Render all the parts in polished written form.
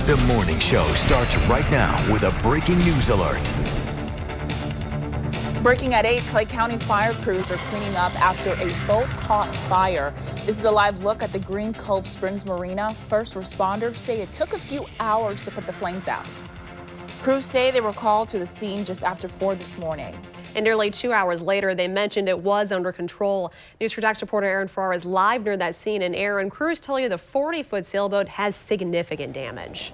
The morning show starts right now with a breaking news alert. Breaking at 8, Clay County fire crews are cleaning up after a boat caught fire. This is a live look at the Green Cove Springs Marina. First responders say it took a few hours to put the flames out. Crews say they were called to the scene just after 4 this morning. And nearly 2 hours later, they mentioned it was under control. News 4 Jax reporter Aaron Farrar is live near that scene. And Aaron, crews tell you the 40-foot sailboat has significant damage.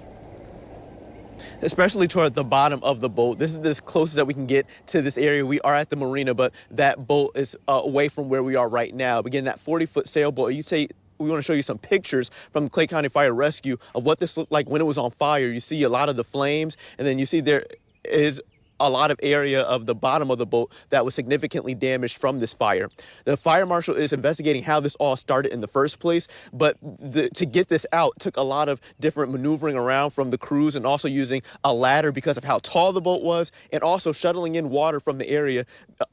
Especially toward the bottom of the boat. This is as close that we can get to this area. We are at the marina, but that boat is away from where we are right now. Again, that 40-foot sailboat, we want to show you some pictures from Clay County Fire Rescue of what this looked like when it was on fire. You see a lot of the flames, and then you see there is a lot of area of the bottom of the boat that was significantly damaged from this fire. The fire marshal is investigating how this all started in the first place, but to get this out took a lot of different maneuvering around from the crews and also using a ladder because of how tall the boat was, and also shuttling in water from the area,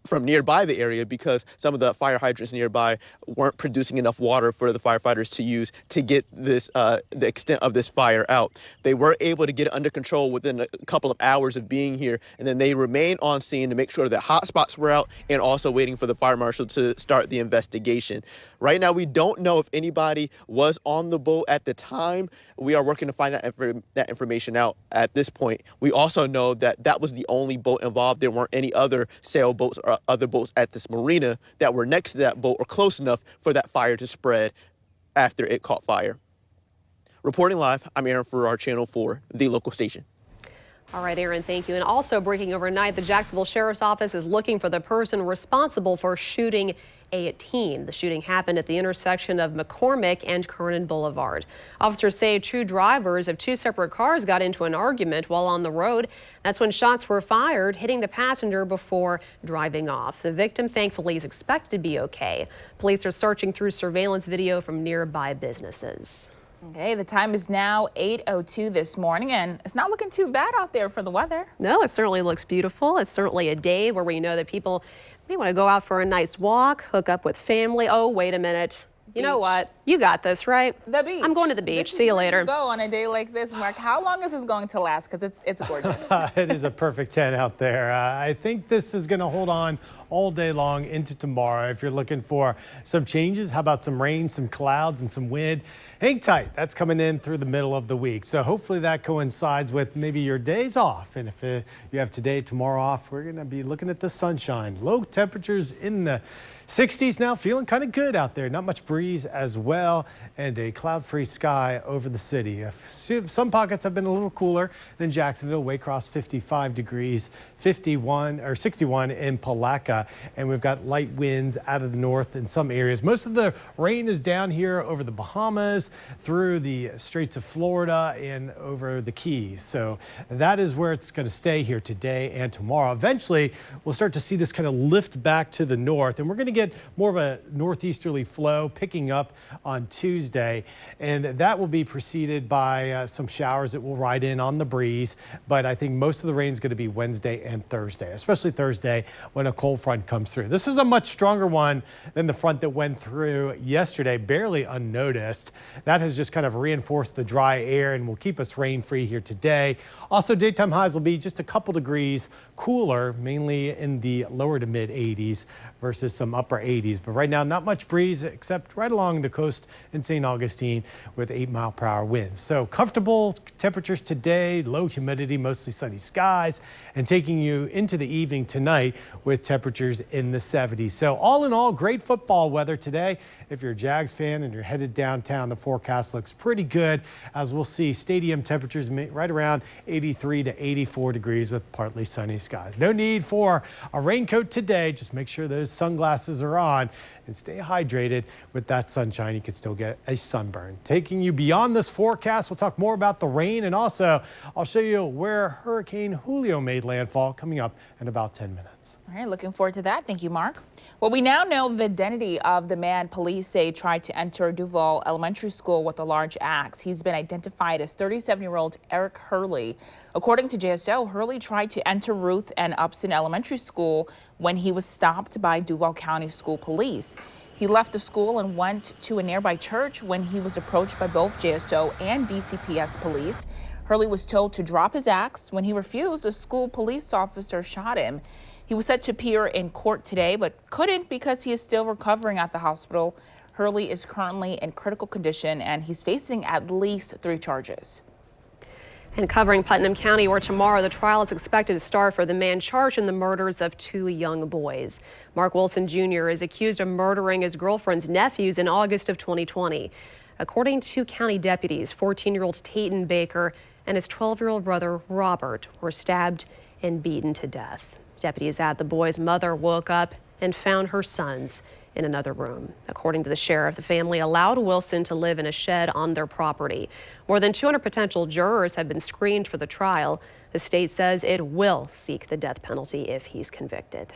from nearby the area, because some of the fire hydrants nearby weren't producing enough water for the firefighters to use to get this the extent of this fire out. They were able to get it under control within a couple of hours of being here, and then they remained on scene to make sure that hot spots were out and also waiting for the fire marshal to start the investigation. Right now, we don't know if anybody was on the boat at the time. We are working to find that information out at this point. We also know that that was the only boat involved. There weren't any other sailboats or other boats at this marina that were next to that boat or close enough for that fire to spread after it caught fire. Reporting live, I'm Aaron Farrar, Channel 4, the local station. All right, Aaron, thank you. And also breaking overnight, the Jacksonville Sheriff's Office is looking for the person responsible for shooting a teen. The shooting happened at the intersection of McCormick and Kernan Boulevard. Officers say two drivers of two separate cars got into an argument while on the road. That's when shots were fired, hitting the passenger before driving off. The victim, thankfully, is expected to be okay. Police are searching through surveillance video from nearby businesses. Okay, the time is now 8:02 this morning, and it's not looking too bad out there for the weather. No, it certainly looks beautiful. It's certainly a day where we know that people may want to go out for a nice walk, hook up with family. Oh, wait a minute. You know what? You got this, right? The beach. I'm going to the beach. This See you is where later. you go on a day like this, Mark. How long is this going to last? Because it's gorgeous. It is a perfect 10 out there. I think this is going to hold on all day long into tomorrow. If you're looking for some changes, how about some rain, some clouds, and some wind? Hang tight. That's coming in through the middle of the week. So hopefully that coincides with maybe your days off. And if you have today, tomorrow off, we're going to be looking at the sunshine. Low temperatures in the 60s now, feeling kind of good out there. Not much breeze as well, and a cloud-free sky over the city. Some pockets have been a little cooler than Jacksonville. Waycross 55 degrees, 61 or 61 in Palatka, and we've got light winds out of the north in some areas. Most of the rain is down here over the Bahamas, through the Straits of Florida, and over the Keys. So that is where it's going to stay here today and tomorrow. Eventually, we'll start to see this kind of lift back to the north, and we're going to get more of a northeasterly flow picking up on Tuesday, and that will be preceded by some showers that will ride in on the breeze. But I think most of the rain is going to be Wednesday and Thursday, especially Thursday when a cold front comes through. This is a much stronger one than the front that went through yesterday, barely unnoticed. That has just kind of reinforced the dry air and will keep us rain-free here today. Also, daytime highs will be just a couple degrees cooler, mainly in the lower to mid 80s versus some upper 80s. But right now, not much breeze except right along the coast in St. Augustine with 8-mile-per-hour winds. So comfortable temperatures today, low humidity, mostly sunny skies, and taking you into the evening tonight with temperatures in the 70s. So all in all, great football weather today. If you're a Jags fan and you're headed downtown, the forecast looks pretty good, as we'll see stadium temperatures right around 83 to 84 degrees with partly sunny skies. No need for a raincoat today. Just make sure those sunglasses are on and stay hydrated. With that sunshine, you can still get a sunburn. Taking you beyond this forecast, we'll talk more about the rain, and also I'll show you where Hurricane Julio made landfall coming up in about 10 minutes. All right, looking forward to that. Thank you, Mark. Well, we now know the identity of the man police say tried to enter Duval Elementary School with a large axe. He's been identified as 37-year-old Eric Hurley. According to JSO, Hurley tried to enter Ruth and Upson Elementary School when he was stopped by Duval County School Police. He He left the school and went to a nearby church when he was approached by both JSO and DCPS police. Hurley was told to drop his axe. When he refused, a school police officer shot him. He was set to appear in court today, but couldn't because he is still recovering at the hospital. Hurley is currently in critical condition, and he's facing at least 3 charges. And covering Putnam County, where tomorrow the trial is expected to start for the man charged in the murders of 2 young boys. Mark Wilson Jr. is accused of murdering his girlfriend's nephews in August of 2020. According to county deputies, 14-year-olds Tayton Baker and his 12-year-old brother Robert were stabbed and beaten to death. Deputies add the boys' mother woke up and found her sons in another room. According to the sheriff, the family allowed Wilson to live in a shed on their property. More than 200 potential jurors have been screened for the trial. The state says it will seek the death penalty if he's convicted.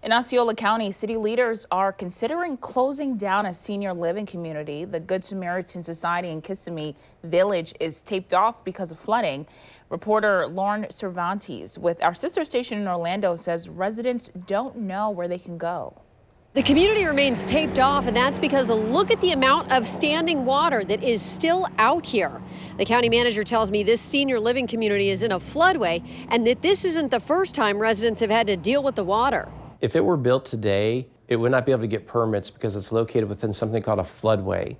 In Osceola County, city leaders are considering closing down a senior living community. The Good Samaritan Society in Kissimmee Village is taped off because of flooding. Reporter Lauren Cervantes with our sister station in Orlando says residents don't know where they can go. The community remains taped off, and that's because look at the amount of standing water that is still out here. The county manager tells me this senior living community is in a floodway and that this isn't the first time residents have had to deal with the water. If it were built today, it would not be able to get permits because it's located within something called a floodway.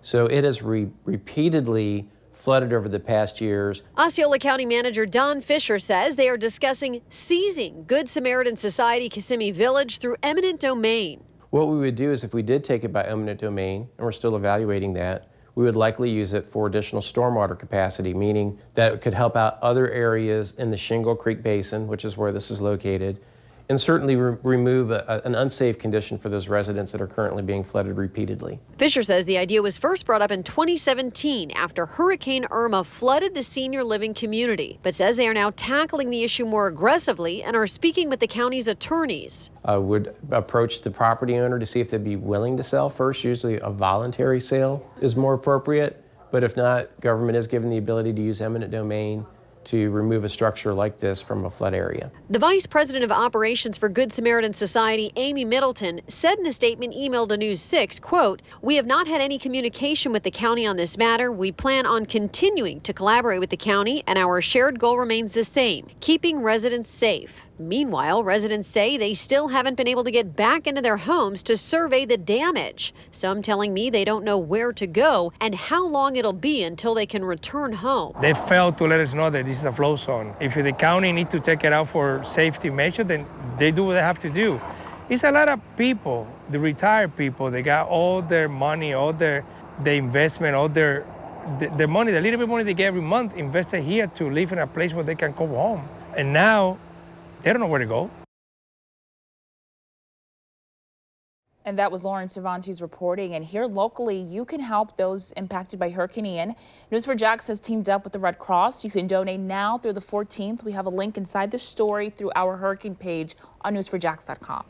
So it has repeatedly flooded over the past years. Osceola County Manager Don Fisher says they are discussing seizing Good Samaritan Society Kissimmee Village through eminent domain. What we would do is if we did take it by eminent domain, and we're still evaluating that, we would likely use it for additional stormwater capacity, meaning that it could help out other areas in the Shingle Creek Basin, which is where this is located, and certainly remove an unsafe condition for those residents that are currently being flooded repeatedly. Fisher says the idea was first brought up in 2017 after Hurricane Irma flooded the senior living community, but says they are now tackling the issue more aggressively and are speaking with the county's attorneys. I would approach the property owner to see if they'd be willing to sell first. Usually a voluntary sale is more appropriate, but if not, government is given the ability to use eminent domain to remove a structure like this from a flood area. The Vice President of Operations for Good Samaritan Society, Amy Middleton, said in a statement emailed to News 6, quote, "We have not had any communication with the county on this matter. We plan on continuing to collaborate with the county, and our shared goal remains the same, keeping residents safe." Meanwhile, residents say they still haven't been able to get back into their homes to survey the damage. Some telling me they don't know where to go and how long it'll be until they can return home. They failed to let us know that this is a flow zone. If the county needs to take it out for safety measure, then they do what they have to do. It's a lot of people, the retired people, they got all their money, all their investment, all their money, the little bit of money they get every month invested here to live in a place where they can come home. And now, they don't know where to go. And that was Lauren Cervantes reporting. And here locally, you can help those impacted by Hurricane Ian. News4Jax has teamed up with the Red Cross. You can donate now through the 14th. We have a link inside the story through our hurricane page on news4jax.com.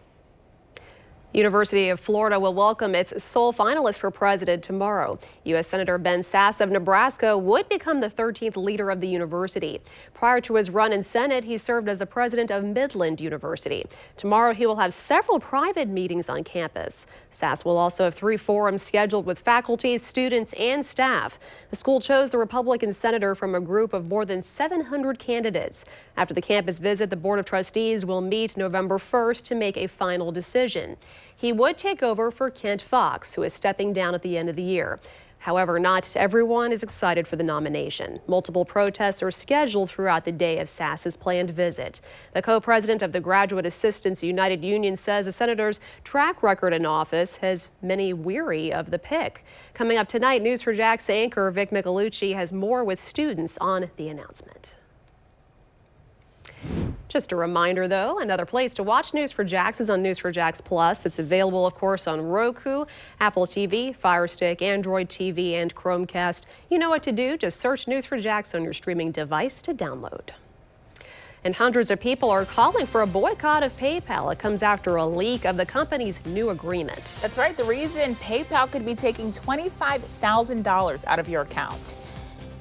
University of Florida will welcome its sole finalist for president tomorrow. U.S. Senator Ben Sasse of Nebraska would become the 13th leader of the university. Prior to his run in Senate, he served as the president of Midland University. Tomorrow, he will have several private meetings on campus. Sasse will also have 3 forums scheduled with faculty, students, and staff. The school chose the Republican senator from a group of more than 700 candidates. After the campus visit, the Board of Trustees will meet November 1st to make a final decision. He would take over for Kent Fox, who is stepping down at the end of the year. However, not everyone is excited for the nomination. Multiple protests are scheduled throughout the day of Sasse's planned visit. The co-president of the Graduate Assistants United Union says the senator's track record in office has many weary of the pick. Coming up tonight, News4Jax anchor Vic Michelucci has more with students on the announcement. Just a reminder, though, another place to watch News4Jax is on News4Jax Plus. It's available, of course, on Roku, Apple TV, Fire Stick, Android TV, and Chromecast. You know what to do. Just search News4Jax on your streaming device to download. And hundreds of people are calling for a boycott of PayPal. It comes after a leak of the company's new agreement. That's right. The reason PayPal could be taking $25,000 out of your account.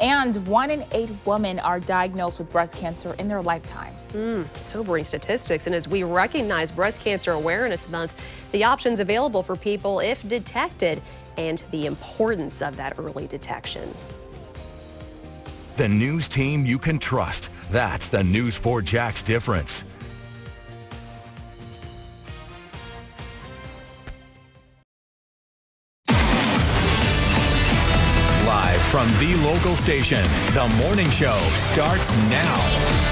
And 1 in 8 women are diagnosed with breast cancer in their lifetime. Sobering statistics. And as we recognize Breast Cancer Awareness Month, the options available for people if detected and the importance of that early detection. The news team you can trust. That's the News 4 Jax difference. Live from the local station, the morning show starts now.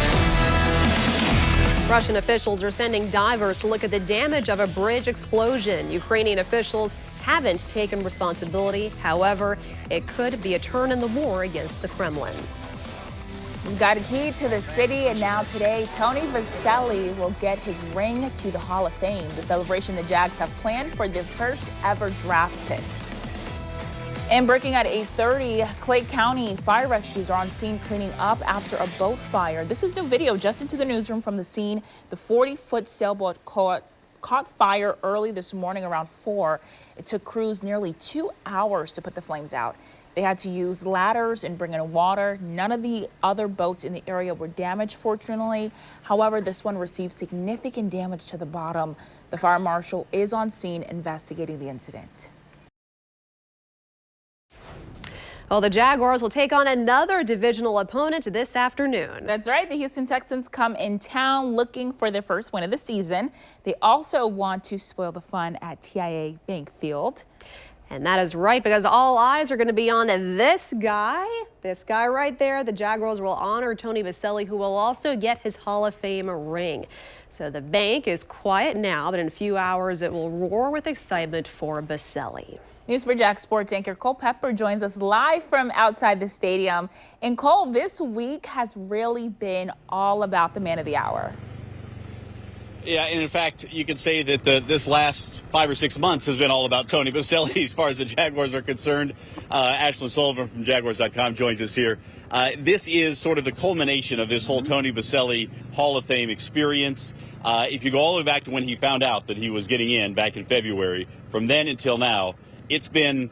Russian officials are sending divers to look at the damage of a bridge explosion. Ukrainian officials haven't taken responsibility. However, it could be a turn in the war against the Kremlin. We've got a key to the city, and now today, Tony Vaselli will get his ring to the Hall of Fame. The celebration the Jags have planned for their first ever draft pick. And breaking at 8:30, Clay County fire rescues are on scene cleaning up after a boat fire. This is new video just into the newsroom from the scene. The 40-foot sailboat caught fire early this morning around 4. It took crews nearly 2 hours to put the flames out. They had to use ladders and bring in water. None of the other boats in the area were damaged, fortunately. However, this one received significant damage to the bottom. The fire marshal is on scene investigating the incident. Well, the Jaguars will take on another divisional opponent this afternoon. That's right. The Houston Texans come in town looking for their first win of the season. They also want to spoil the fun at TIAA Bank Field. And that is right, because all eyes are going to be on this guy right there. The Jaguars will honor Tony Vaselli, who will also get his Hall of Fame ring. So the bank is quiet now, but in a few hours it will roar with excitement for Vaselli. News 4 Jax sports anchor Cole Pepper joins us live from outside the stadium. And Cole, this week has really been all about the man of the hour. Yeah, and in fact, you could say that this last 5 or 6 months has been all about Tony Vaselli as far as the Jaguars are concerned. Ashlyn Sullivan from Jaguars.com joins us here. This is sort of the culmination of this whole Tony Vaselli Hall of Fame experience. If you go all the way back to when he found out that he was getting in back in February, from then until now, it's been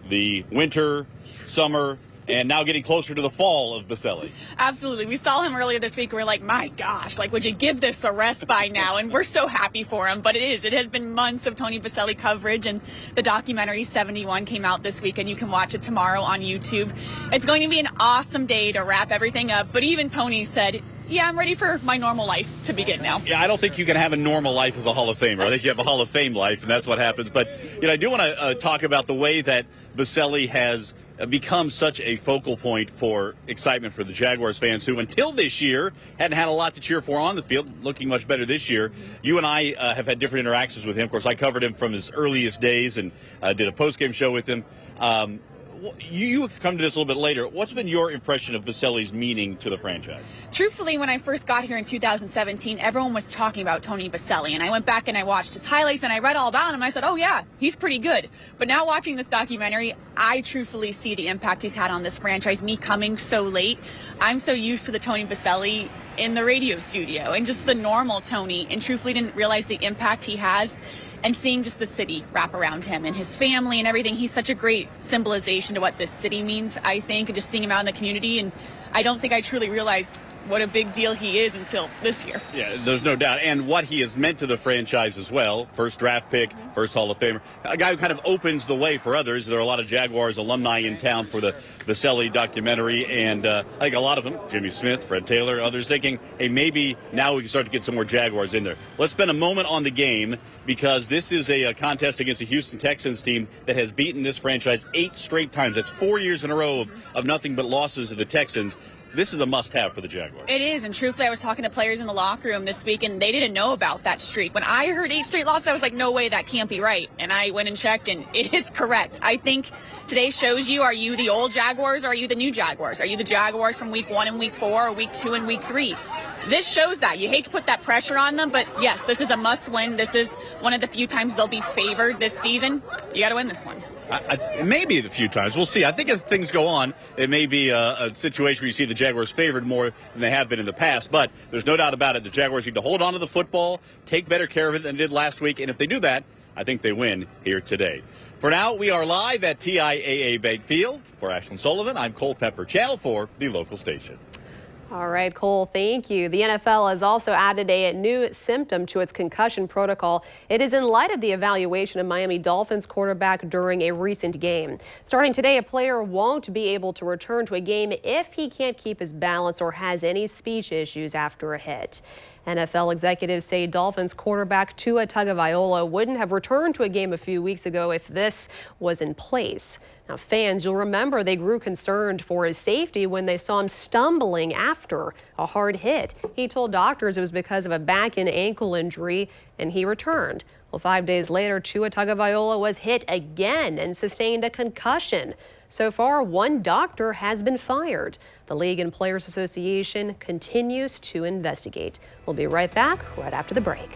the winter, summer, and now getting closer to the fall of Vaselli. Absolutely. We saw him earlier this week. We were like, my gosh, like, would you give this a rest by now? And we're so happy for him. But it has been months of Tony Vaselli coverage, and the documentary 71 came out this week, and you can watch it tomorrow on YouTube. It's going to be an awesome day to wrap everything up. But even Tony said, yeah, I'm ready for my normal life to begin now. Yeah, I don't think you can have a normal life as a Hall of Famer. I think you have a Hall of Fame life, and that's what happens. But, I do want to talk about the way that Vaselli has become such a focal point for excitement for the Jaguars fans, who until this year hadn't had a lot to cheer for on the field, looking much better this year. You and I have had different interactions with him. Of course, I covered him from his earliest days and did a post-game show with him. You have come to this a little bit later. What's been your impression of Vaselli's meaning to the franchise? Truthfully, when I first got here in 2017, everyone was talking about Tony Vaselli, and I went back and I watched his highlights and I read all about him. I said, oh yeah, he's pretty good. But now watching this documentary, I truthfully see the impact he's had on this franchise. Me coming so late, I'm so used to the Tony Vaselli in the radio studio and just the normal Tony, and truthfully didn't realize the impact he has. And seeing just the city wrap around him and his family and everything, he's such a great symbolization to what this city means, I think, and just seeing him out in the community. And I don't think I truly realized what a big deal he is until this year. Yeah, there's no doubt. And what he has meant to the franchise as well. First draft pick, first Hall of Famer. A guy who kind of opens the way for others. There are a lot of Jaguars alumni in town for the Vaselli documentary. And I think a lot of them, Jimmy Smith, Fred Taylor, others thinking, hey, maybe now we can start to get some more Jaguars in there. Let's spend a moment on the game, because this is a contest against the Houston Texans team that has beaten this franchise 8 straight times. That's 4 years in a row of nothing but losses to the Texans. This is a must-have for the Jaguars. It is, and truthfully, I was talking to players in the locker room this week, and they didn't know about that streak. When I heard 8 straight losses, I was like, no way, that can't be right. And I went and checked, and it is correct. I think today shows you, are you the old Jaguars or are you the new Jaguars? Are you the Jaguars from week 1 and week 4 or week 2 and week 3? This shows that. You hate to put that pressure on them, but yes, this is a must-win. This is one of the few times they'll be favored this season. You got to win this one. It may be the few times. We'll see. I think as things go on, it may be a situation where you see the Jaguars favored more than they have been in the past. But there's no doubt about it. The Jaguars need to hold on to the football, take better care of it than they did last week. And if they do that, I think they win here today. For now, we are live at TIAA Bank Field. For Ashland Sullivan, I'm Cole Pepper, Channel 4, the local station. All right, Cole, thank you. The NFL has also added a new symptom to its concussion protocol. It is in light of the evaluation of Miami Dolphins quarterback during a recent game. Starting today, a player won't be able to return to a game if he can't keep his balance or has any speech issues after a hit. NFL executives say Dolphins quarterback Tua Tagovailoa wouldn't have returned to a game a few weeks ago if this was in place. Now, fans, you'll remember they grew concerned for his safety when they saw him stumbling after a hard hit. He told doctors it was because of a back and ankle injury, and he returned. Well, 5 days later, Tua Tagovailoa was hit again and sustained a concussion. So far, one doctor has been fired. The League and Players Association continues to investigate. We'll be right back right after the break.